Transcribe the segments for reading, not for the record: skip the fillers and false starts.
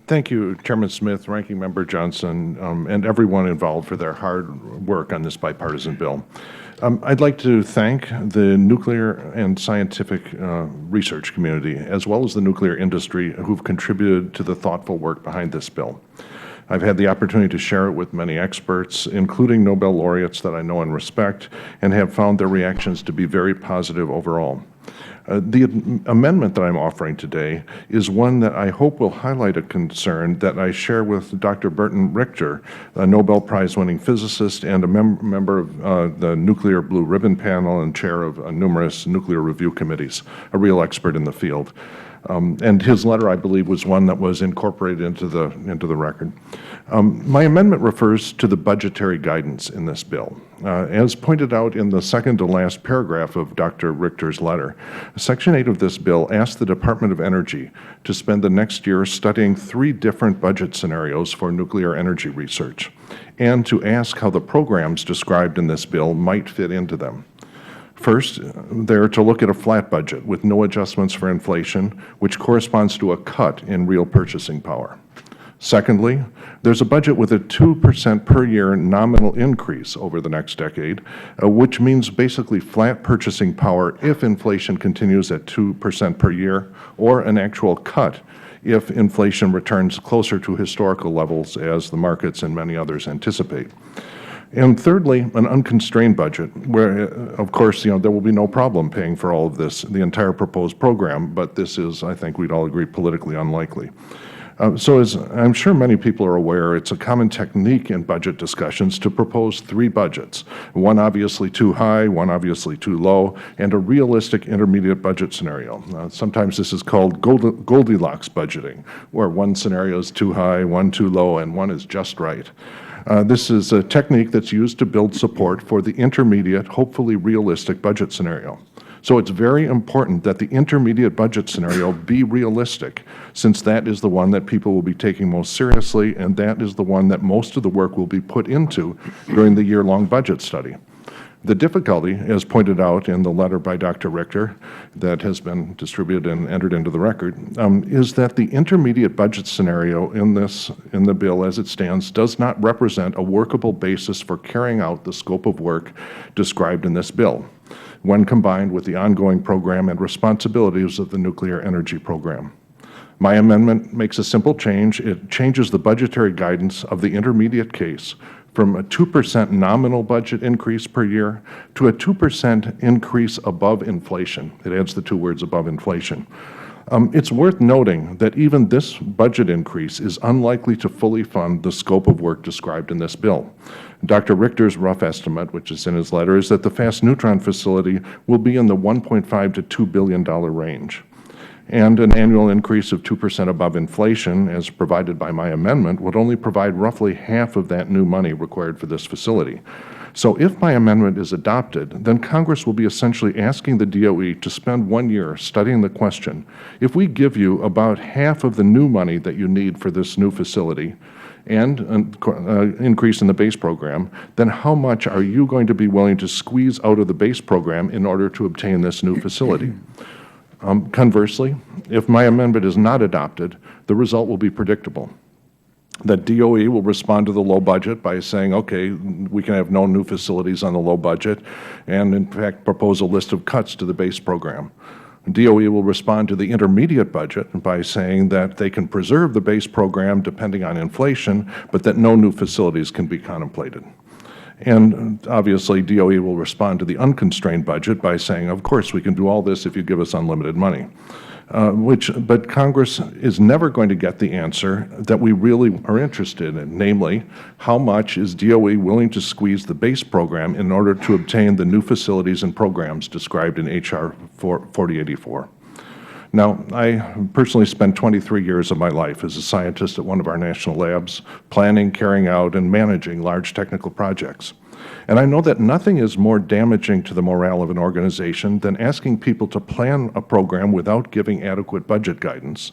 Thank you, Chairman Smith, Ranking Member Johnson, and everyone involved for their hard work on this bipartisan bill. I'd like to thank the nuclear and scientific research community, as well as the nuclear industry, who've contributed to the thoughtful work behind this bill. I've had the opportunity to share it with many experts, including Nobel laureates that I know and respect, and have found their reactions to be very positive overall. The amendment that I'm offering today is one that I hope will highlight a concern that I share with Dr. Burton Richter, a Nobel Prize-winning physicist and a member of the Nuclear Blue Ribbon Panel and chair of numerous nuclear review committees, a real expert in the field. And his letter, I believe, was one that was incorporated into the record. My amendment refers to the budgetary guidance in this bill. As pointed out in the second to last paragraph of Dr. Richter's letter, Section 8 of this bill asks the Department of Energy to spend the next year studying 3 different budget scenarios for nuclear energy research, and to ask how the programs described in this bill might fit into them. First, they're to look at a flat budget with no adjustments for inflation, which corresponds to a cut in real purchasing power. Secondly, there's a budget with a 2% per year nominal increase over the next decade, which means basically flat purchasing power if inflation continues at 2% per year, or an actual cut if inflation returns closer to historical levels as the markets and many others anticipate. And thirdly, an unconstrained budget where, of course, there will be no problem paying for all of this, the entire proposed program, but this is, I think we'd all agree, politically unlikely. So as I'm sure many people are aware, it's a common technique in budget discussions to propose 3 budgets, one obviously too high, one obviously too low, and a realistic intermediate budget scenario. Sometimes this is called Goldilocks budgeting, where one scenario is too high, one too low, and one is just right. This is a technique that's used to build support for the intermediate, hopefully realistic budget scenario. So it's very important that the intermediate budget scenario be realistic, since that is the one that people will be taking most seriously, and that is the one that most of the work will be put into during the year-long budget study. The difficulty, as pointed out in the letter by Dr. Richter that has been distributed and entered into the record, is that the intermediate budget scenario in the bill as it stands does not represent a workable basis for carrying out the scope of work described in this bill, when combined with the ongoing program and responsibilities of the nuclear energy program. My amendment makes a simple change. It changes the budgetary guidance of the intermediate case from a 2% nominal budget increase per year to a 2% increase above inflation. It adds the 2 words above inflation. It's worth noting that even this budget increase is unlikely to fully fund the scope of work described in this bill. Dr. Richter's rough estimate, which is in his letter, is that the fast neutron facility will be in the $1.5 to $2 billion range. And an annual increase of 2% above inflation, as provided by my amendment, would only provide roughly half of that new money required for this facility. So if my amendment is adopted, then Congress will be essentially asking the DOE to spend 1 year studying the question, if we give you about half of the new money that you need for this new facility and an increase in the base program, then how much are you going to be willing to squeeze out of the base program in order to obtain this new facility? Conversely, if my amendment is not adopted, the result will be predictable. The DOE will respond to the low budget by saying, okay, we can have no new facilities on the low budget, and in fact propose a list of cuts to the base program. DOE will respond to the intermediate budget by saying that they can preserve the base program depending on inflation, but that no new facilities can be contemplated. And obviously, DOE will respond to the unconstrained budget by saying, of course, we can do all this if you give us unlimited money. But Congress is never going to get the answer that we really are interested in, namely, how much is DOE willing to squeeze the base program in order to obtain the new facilities and programs described in H.R. 4084. Now, I personally spent 23 years of my life as a scientist at one of our national labs, planning, carrying out, and managing large technical projects. And I know that nothing is more damaging to the morale of an organization than asking people to plan a program without giving adequate budget guidance.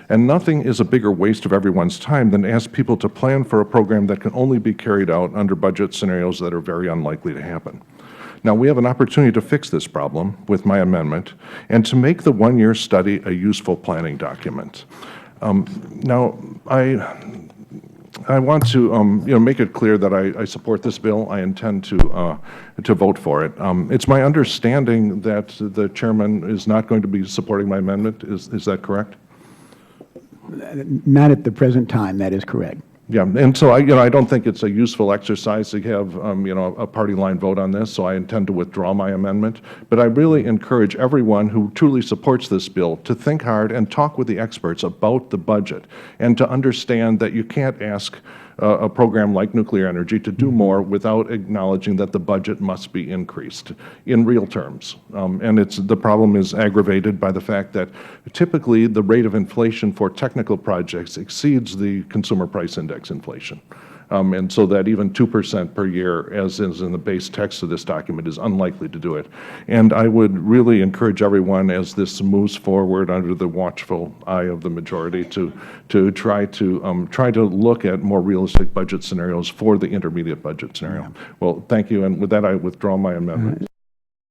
And nothing is a bigger waste of everyone's time than to ask people to plan for a program that can only be carried out under budget scenarios that are very unlikely to happen. Now, we have an opportunity to fix this problem with my amendment and to make the 1 year study a useful planning document. Now, I want to make it clear that I support this bill. I intend to vote for it. It's my understanding that the chairman is not going to be supporting my amendment. Is that correct? Not at the present time. That is correct. Yeah, and so I don't think it's a useful exercise to have a party line vote on this. So I intend to withdraw my amendment. But I really encourage everyone who truly supports this bill to think hard and talk with the experts about the budget, and to understand that you can't ask a program like nuclear energy to do more without acknowledging that the budget must be increased in real terms. And the problem is aggravated by the fact that typically the rate of inflation for technical projects exceeds the consumer price index inflation. And so that even 2% per year, as is in the base text of this document, is unlikely to do it. And I would really encourage everyone, as this moves forward under the watchful eye of the majority, to try to look at more realistic budget scenarios for the intermediate budget scenario. Well, thank you. And with that, I withdraw my amendment.